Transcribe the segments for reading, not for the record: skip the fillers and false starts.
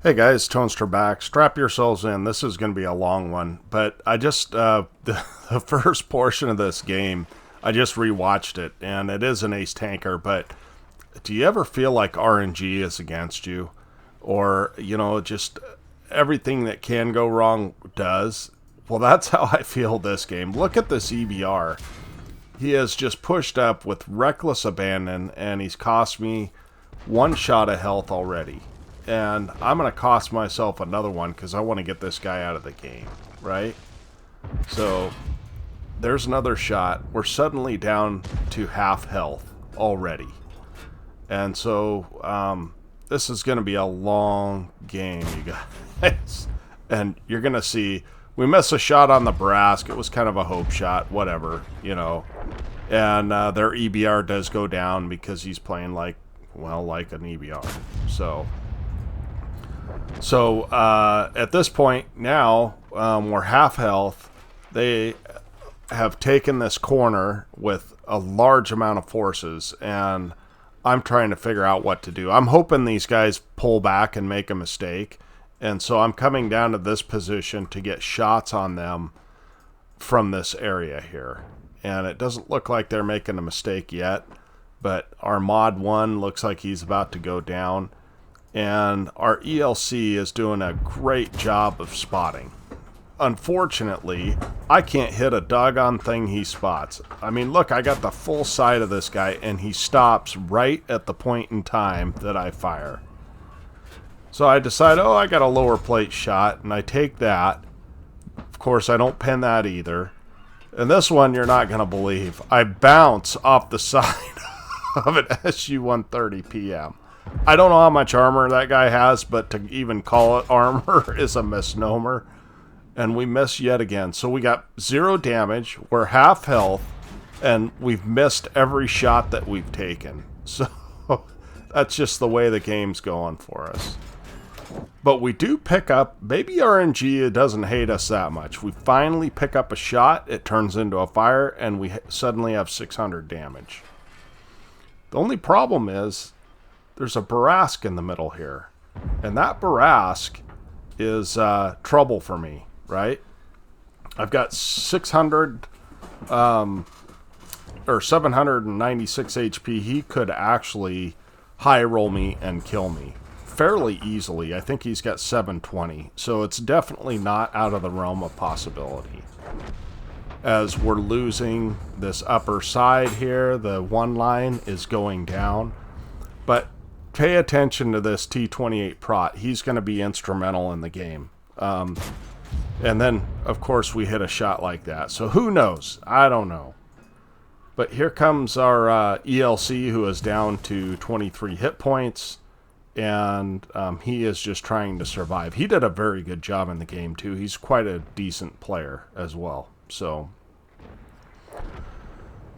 Hey guys, Toaster back. Strap yourselves in. This is going to be a long one, but I just the first portion of this game, I just rewatched it, and it is an Ace Tanker. But do you ever feel like RNG is against you, or just everything that can go wrong does? Well, that's how I feel this game. Look at this EBR. He has just pushed up with reckless abandon, and he's cost me one shot of health already. And I'm going to cost myself another one because I want to get this guy out of the game, right? So there's another shot. We're suddenly down to half health already. And so this is going to be a long game, you guys. And you're going to see we miss a shot on the Brask. It was kind of a hope shot, whatever, And their EBR does go down because he's playing like an EBR. So at this point now, we're half health. They have taken this corner with a large amount of forces, and I'm trying to figure out what to do. I'm hoping these guys pull back and make a mistake, and so I'm coming down to this position to get shots on them from this area here. And it doesn't look like they're making a mistake yet, but our mod 1 looks like he's about to go down. And our ELC is doing a great job of spotting. Unfortunately, I can't hit a doggone thing he spots. I mean, look, I got the full sight of this guy, and he stops right at the point in time that I fire. So I decide, I got a lower plate shot, and I take that. Of course, I don't pin that either. And this one, you're not going to believe. I bounce off the side of an SU-130 PM. I don't know how much armor that guy has, but to even call it armor is a misnomer. And we miss yet again. So we got 0 damage, we're half health, and we've missed every shot that we've taken. So that's just the way the game's going for us. But we do pick up, maybe RNG doesn't hate us that much. We finally pick up a shot, it turns into a fire, and we suddenly have 600 damage. The only problem is, there's a Barask in the middle here. And that Barask is trouble for me, right? I've got 600 or 796 HP. He could actually high roll me and kill me fairly easily. I think he's got 720. So it's definitely not out of the realm of possibility. As we're losing this upper side here, the one line is going down. But pay attention to this T28 Prot. He's going to be instrumental in the game. And then, of course, we hit a shot like that. So who knows? I don't know. But here comes our ELC, who is down to 23 hit points. And he is just trying to survive. He did a very good job in the game, too. He's quite a decent player as well. So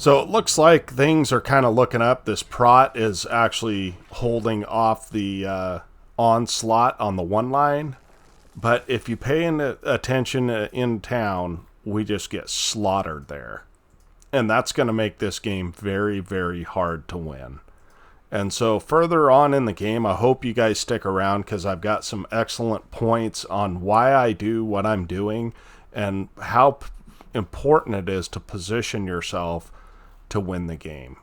it looks like things are kind of looking up. This Prot is actually holding off the onslaught on the one line. But if you pay attention in town, we just get slaughtered there. And that's going to make this game very, very hard to win. And so further on in the game, I hope you guys stick around because I've got some excellent points on why I do what I'm doing and how important it is to position yourself to win the game.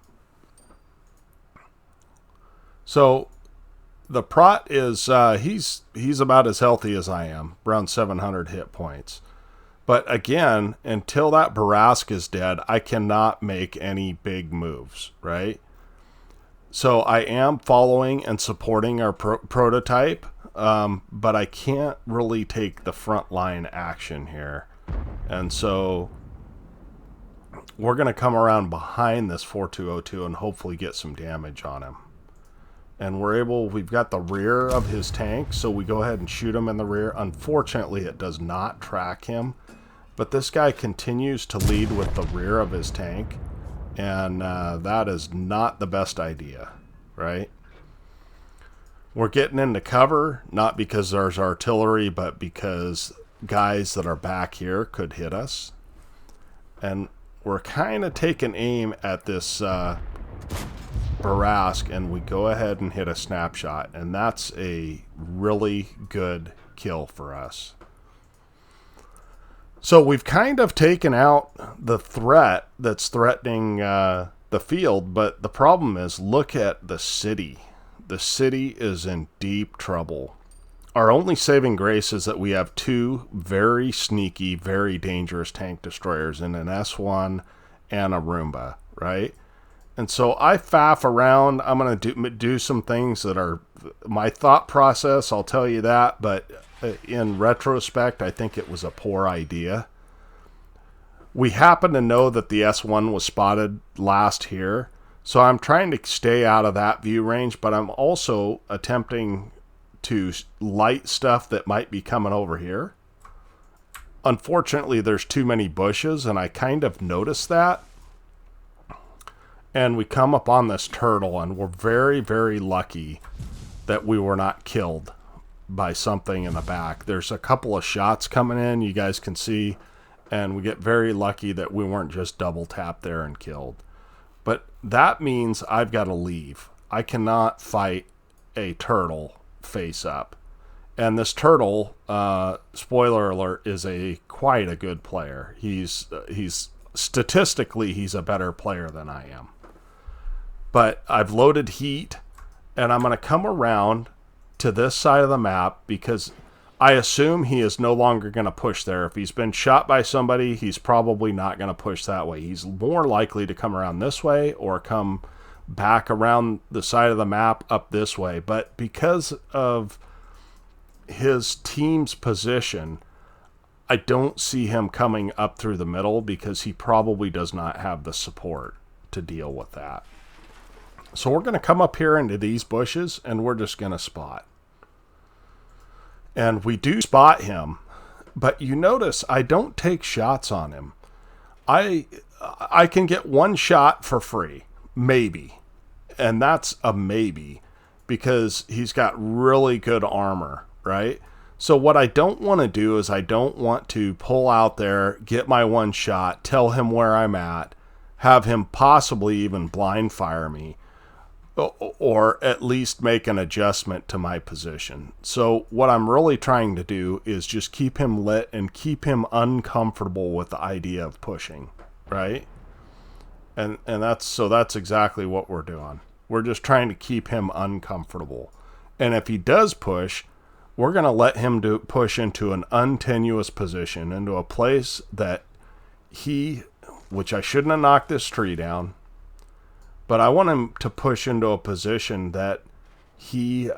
So the Prot is he's about as healthy as I am, around 700 hit points. But again, until that Barask is dead, I cannot make any big moves, right? So I am following and supporting our prototype, but I can't really take the front line action here. And so we're going to come around behind this 4202 and hopefully get some damage on him. And we've got the rear of his tank, so we go ahead and shoot him in the rear. Unfortunately, it does not track him, but this guy continues to lead with the rear of his tank, and that is not the best idea, right? We're getting into cover, not because there's artillery, but because guys that are back here could hit us. And we're kind of taking aim at this Barask, and we go ahead and hit a snapshot, and that's a really good kill for us. So we've kind of taken out the threat that's threatening the field, but the problem is, look at the city. The city is in deep trouble. Our only saving grace is that we have two very sneaky, very dangerous tank destroyers in an S1 and a Roomba, right? And so I faff around. I'm going to do some things that are my thought process, I'll tell you that, but in retrospect, I think it was a poor idea. We happen to know that the S1 was spotted last here, so I'm trying to stay out of that view range, but I'm also attempting to light stuff that might be coming over here. Unfortunately, there's too many bushes, and I kind of noticed that. And we come up on this turtle, and we're very, very lucky that we were not killed by something in the back. There's a couple of shots coming in, you guys can see, and we get very lucky that we weren't just double tapped there and killed. But that means I've got to leave. I cannot fight a turtle face up. And this turtle, spoiler alert, is quite a good player. He's statistically, he's a better player than I am. But I've loaded heat, and I'm going to come around to this side of the map because I assume he is no longer going to push there. If he's been shot by somebody, he's probably not going to push that way. He's more likely to come around this way or come back around the side of the map up this way. But because of his team's position, I don't see him coming up through the middle because he probably does not have the support to deal with that. So we're going to come up here into these bushes, and we're just going to spot. And we do spot him, but you notice I don't take shots on him. I can get one shot for free, maybe. And that's a maybe because he's got really good armor, right? So what I don't want to do is I don't want to pull out there, get my one shot, tell him where I'm at, have him possibly even blind fire me, or at least make an adjustment to my position. So what I'm really trying to do is just keep him lit and keep him uncomfortable with the idea of pushing, right? And that's exactly what we're doing. We're just trying to keep him uncomfortable. And if he does push, we're going to let him push into an untenuous position, into a place that which I shouldn't have knocked this tree down, but I want him to push into a position that he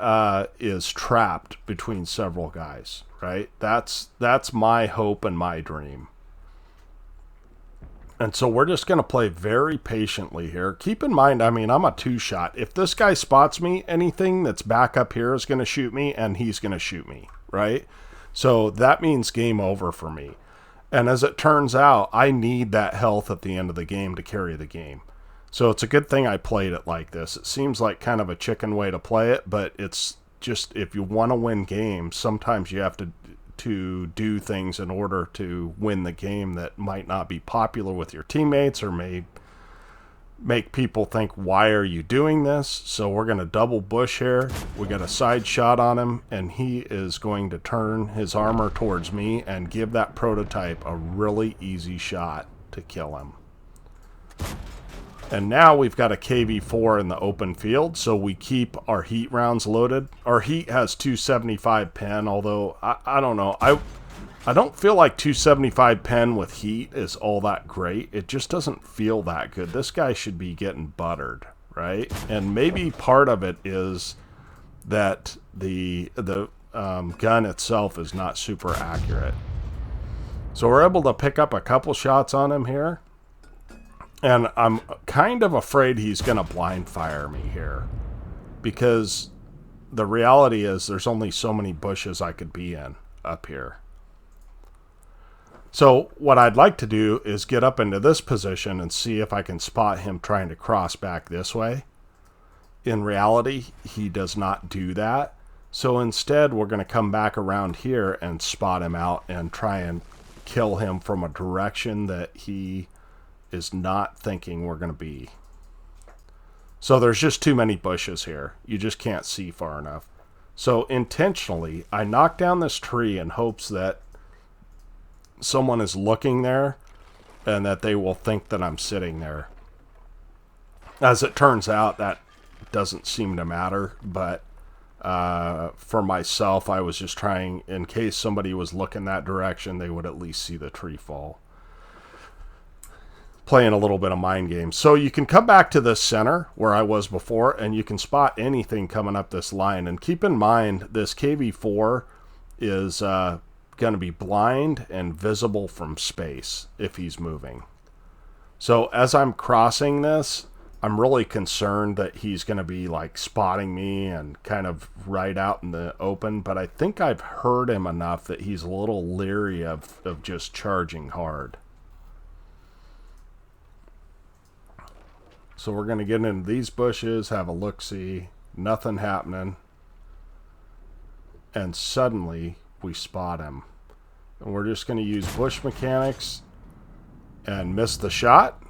is trapped between several guys, right? That's my hope and my dream. And so we're just going to play very patiently here. Keep in mind, I mean, I'm a two-shot. If this guy spots me, anything that's back up here is going to shoot me, and he's going to shoot me, right? So that means game over for me. And as it turns out, I need that health at the end of the game to carry the game. So it's a good thing I played it like this. It seems like kind of a chicken way to play it, but it's just, if you want to win games, sometimes you have to do things in order to win the game that might not be popular with your teammates or may make people think, why are you doing this? So we're going to double bush here. We got a side shot on him, and he is going to turn his armor towards me and give that prototype a really easy shot to kill him. And now we've got a KV-4 in the open field, so we keep our heat rounds loaded. Our heat has 275 pen, although I don't know. I don't feel like 275 pen with heat is all that great. It just doesn't feel that good. This guy should be getting buttered, right? And maybe part of it is that the gun itself is not super accurate. So we're able to pick up a couple shots on him here. And I'm kind of afraid he's going to blind fire me here, because the reality is there's only so many bushes I could be in up here. So what I'd like to do is get up into this position and see if I can spot him trying to cross back this way. In reality, he does not do that. So instead, we're going to come back around here and spot him out and try and kill him from a direction that he is not thinking we're going to be. So there's just too many bushes here. You just can't see far enough. So intentionally, I knock down this tree in hopes that someone is looking there and that they will think that I'm sitting there. As it turns out, that doesn't seem to matter, but for myself, I was just trying, in case somebody was looking that direction, they would at least see the tree fall. Playing a little bit of mind games. So you can come back to this center where I was before, and you can spot anything coming up this line. And keep in mind, this KV4 is going to be blind and visible from space if he's moving. So as I'm crossing this, I'm really concerned that he's going to be like spotting me and kind of right out in the open. But I think I've heard him enough that he's a little leery of just charging hard. So we're going to get into these bushes, have a look-see, nothing happening. And suddenly we spot him. And we're just going to use bush mechanics and miss the shot.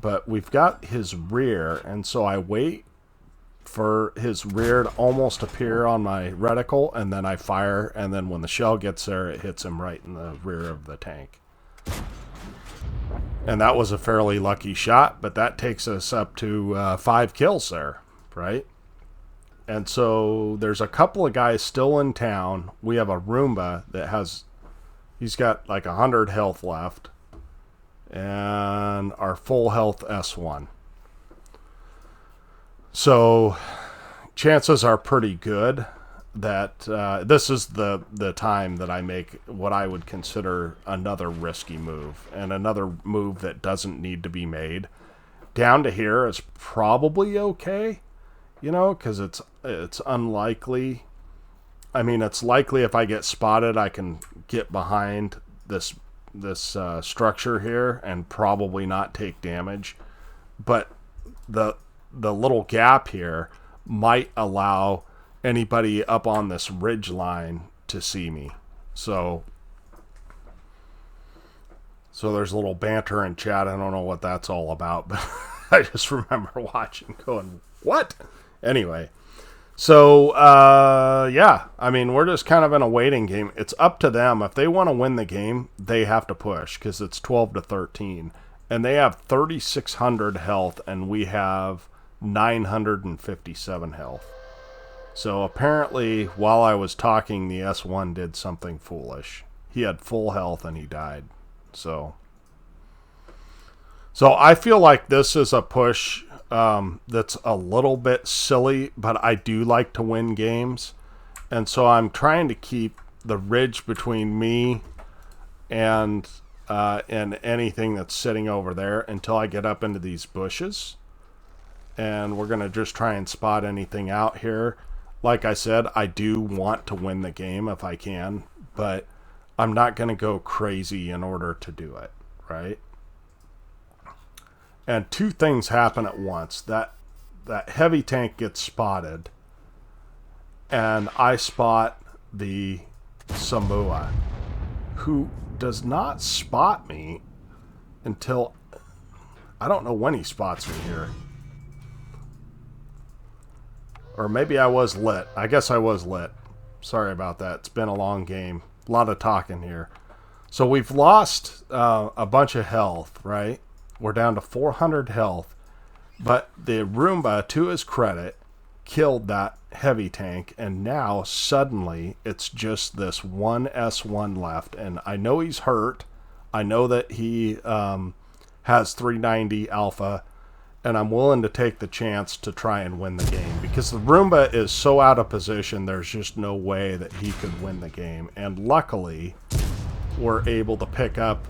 But we've got his rear, and so I wait for his rear to almost appear on my reticle, and then I fire, and then when the shell gets there, it hits him right in the rear of the tank. And that was a fairly lucky shot, but that takes us up to 5 kills there, right? And so there's a couple of guys still in town. We have a Roomba that he's got like 100 health left. And our full health S1. So chances are pretty good that this is the time that I make what I would consider another risky move, and another move that doesn't need to be made. Down to here is probably okay, you know, because it's unlikely. I mean, it's likely if I get spotted, I can get behind this structure here and probably not take damage. But the little gap here might allow anybody up on this ridge line to see me. So there's a little banter in chat. I don't know what that's all about, but I just remember watching going, what? Anyway, so yeah, I mean, we're just kind of in a waiting game. It's up to them. If they want to win the game, they have to push, because it's 12-13, and they have 3,600 health, and we have 957 health. So apparently, while I was talking, the S1 did something foolish. He had full health and he died. So I feel like this is a push that's a little bit silly, but I do like to win games. And so I'm trying to keep the ridge between me and anything that's sitting over there until I get up into these bushes. And we're going to just try and spot anything out here. Like I said, I do want to win the game if I can, but I'm not going to go crazy in order to do it, right? And two things happen at once. That heavy tank gets spotted, and I spot the Samoa, who does not spot me until, I don't know when he spots me here. Or maybe I was lit. I guess I was lit. Sorry about that. It's been a long game. A lot of talking here. So we've lost a bunch of health, right? We're down to 400 health. But the Roomba, to his credit, killed that heavy tank. And now, suddenly, it's just this one S1 left. And I know he's hurt. I know that he has 390 alpha. And I'm willing to take the chance to try and win the game. Because the Roomba is so out of position, there's just no way that he could win the game. And luckily, we're able to pick up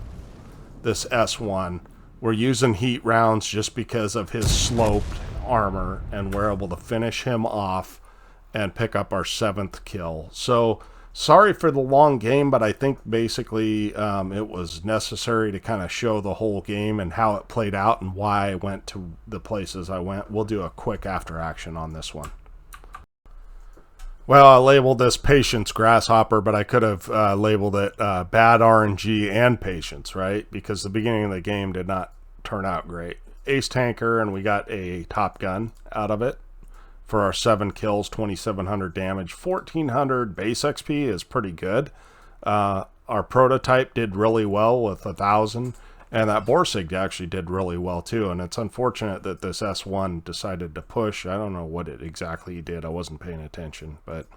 this S1. We're using heat rounds just because of his sloped armor. And we're able to finish him off and pick up our 7th kill. So, sorry for the long game, but I think basically it was necessary to kind of show the whole game and how it played out and why I went to the places I went. We'll do a quick after action on this one. Well, I labeled this Patience Grasshopper, but I could have labeled it Bad RNG and Patience, right? Because the beginning of the game did not turn out great. Ace Tanker, and we got a Top Gun out of it for our 7 kills, 2,700 damage, 1,400 base XP is pretty good. Our prototype did really well with 1,000, and that Borsig actually did really well too. And it's unfortunate that this S1 decided to push. I don't know what it exactly did. I wasn't paying attention, but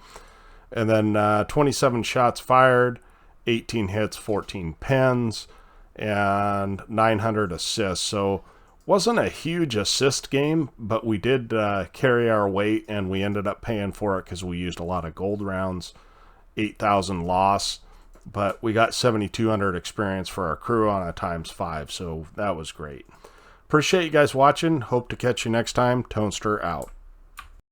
and then 27 shots fired, 18 hits, 14 pens, and 900 assists. So wasn't a huge assist game, but we did carry our weight, and we ended up paying for it because we used a lot of gold rounds. 8,000 loss, but we got 7,200 experience for our crew on a ×5, so that was great. Appreciate you guys watching. Hope to catch you next time. Tonester out.